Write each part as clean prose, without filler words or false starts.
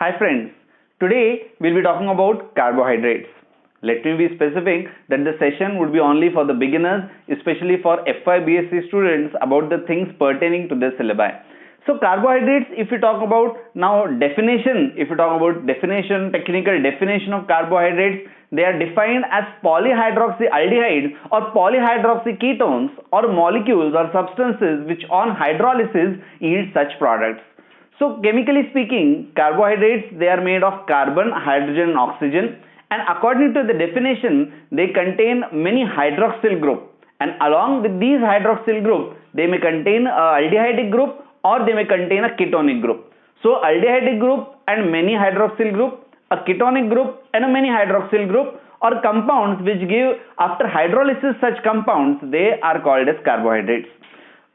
Hi friends, today we'll be talking about carbohydrates. Let me be specific that the session would be only for the beginners, especially for FY BSc students about the things pertaining to their syllabi. So carbohydrates, if you talk about now definition, if you talk about definition, technical definition of carbohydrates, they are defined as polyhydroxyaldehydes or polyhydroxyketones or molecules or substances which on hydrolysis yield such products. So chemically speaking, carbohydrates, they are made of carbon, hydrogen and oxygen, and according to the definition they contain many hydroxyl group, and along with these hydroxyl group they may contain a aldehydic group or they may contain a ketonic group. So aldehydic group and many hydroxyl group, a ketonic group and a many hydroxyl group, or compounds which give after hydrolysis such compounds, they are called as carbohydrates.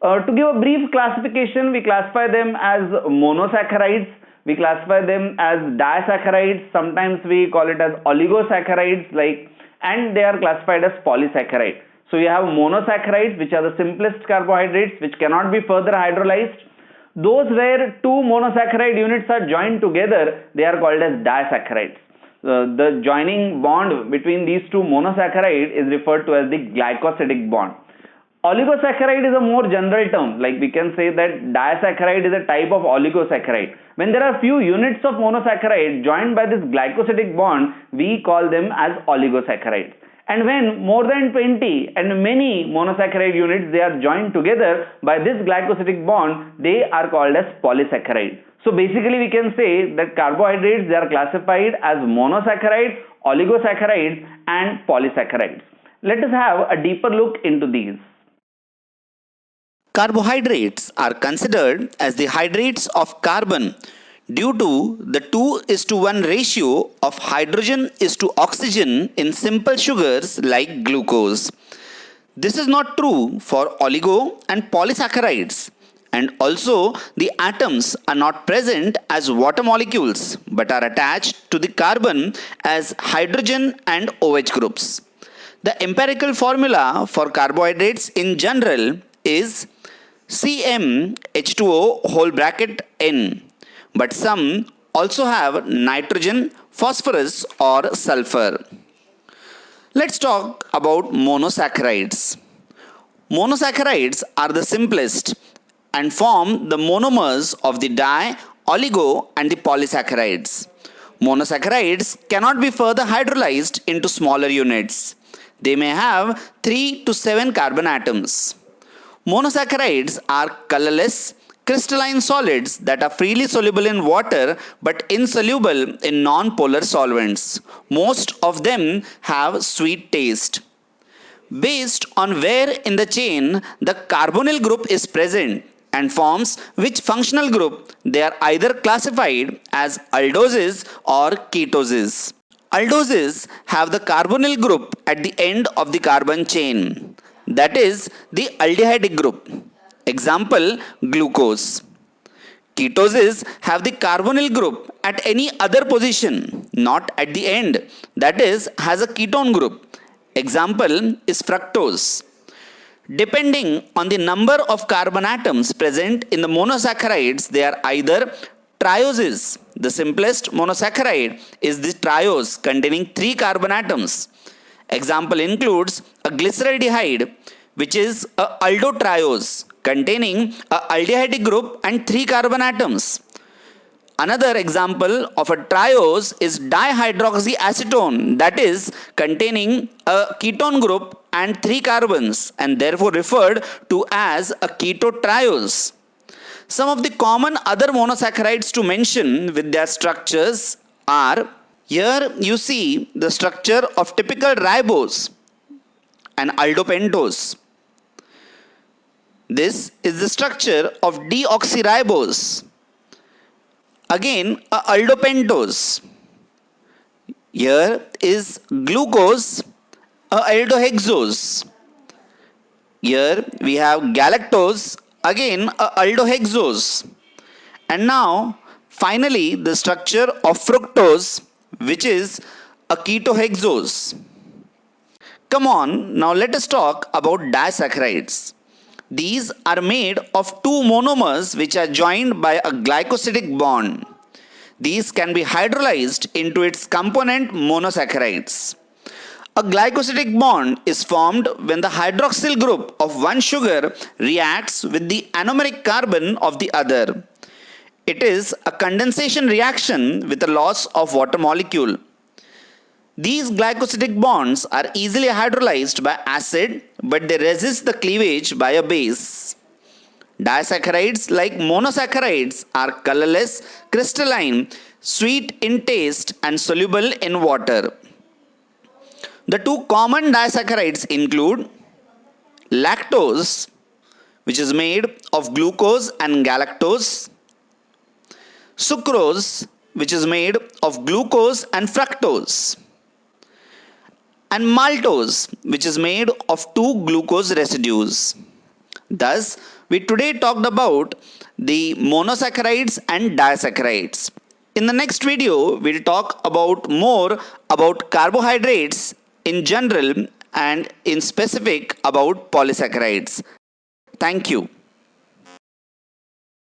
To give a brief classification, we classify them as monosaccharides, we classify them as disaccharides, sometimes we call it as oligosaccharides, and they are classified as polysaccharides. So you have monosaccharides, which are the simplest carbohydrates which cannot be further hydrolyzed. Those where two monosaccharide units are joined together, they are called as disaccharides. The joining bond between these two monosaccharides is referred to as the glycosidic bond. Oligosaccharide is a more general term, like we can say that disaccharide is a type of oligosaccharide. When there are few units of monosaccharide joined by this glycosidic bond, we call them as oligosaccharides. And when more than 20 and many monosaccharide units they are joined together by this glycosidic bond, they are called as polysaccharides. So basically we can say that carbohydrates, they are classified as monosaccharides, oligosaccharides and polysaccharides. Let us have a deeper look into these. Carbohydrates are considered as the hydrates of carbon due to the 2:1 ratio of hydrogen is to oxygen in simple sugars like glucose. This is not true for oligo and polysaccharides, and also the atoms are not present as water molecules but are attached to the carbon as hydrogen and OH groups. The empirical formula for carbohydrates in general is CmH2O whole bracket N, but some also have nitrogen, phosphorus or sulfur. Let's talk about monosaccharides. Monosaccharides are the simplest and form the monomers of the di, oligo and the polysaccharides. Monosaccharides cannot be further hydrolyzed into smaller units. They may have 3 to 7 carbon atoms. Monosaccharides are colorless, crystalline solids that are freely soluble in water but insoluble in non-polar solvents. Most of them have sweet taste. Based on where in the chain the carbonyl group is present and forms which functional group, they are either classified as aldoses or ketoses. Aldoses have the carbonyl group at the end of the carbon chain, that is the aldehydic group. Example, glucose. Ketoses have the carbonyl group at any other position, not at the end, that is has a ketone group. Example is fructose. Depending on the number of carbon atoms present in the monosaccharides, they are either trioses. The simplest monosaccharide is the triose containing 3 carbon atoms. Example includes a glyceraldehyde, which is a aldotriose containing a aldehydic group and 3 carbon atoms. Another example of a triose is dihydroxyacetone, that is containing a ketone group and 3 carbons and therefore referred to as a ketotriose. Some of the common other monosaccharides to mention with their structures are, here you see the structure of typical ribose and aldopentose. This is the structure of deoxyribose. Again, a aldopentose. Here is glucose, a aldohexose. Here we have galactose, again a aldohexose. And now finally the structure of fructose, which is a ketohexose. Come on, now let us talk about disaccharides. These are made of two monomers which are joined by a glycosidic bond. These can be hydrolyzed into its component monosaccharides. A glycosidic bond is formed when the hydroxyl group of one sugar reacts with the anomeric carbon of the other. It is a condensation reaction with a loss of water molecule. These glycosidic bonds are easily hydrolyzed by acid, but they resist the cleavage by a base. Disaccharides like monosaccharides are colorless, crystalline, sweet in taste and soluble in water. The two common disaccharides include lactose, which is made of glucose and galactose, sucrose, which is made of glucose and fructose, and maltose, which is made of two glucose residues. Thus, we today talked about the monosaccharides and disaccharides. In the next video, we'll talk about more about carbohydrates in general and in specific about polysaccharides. Thank you.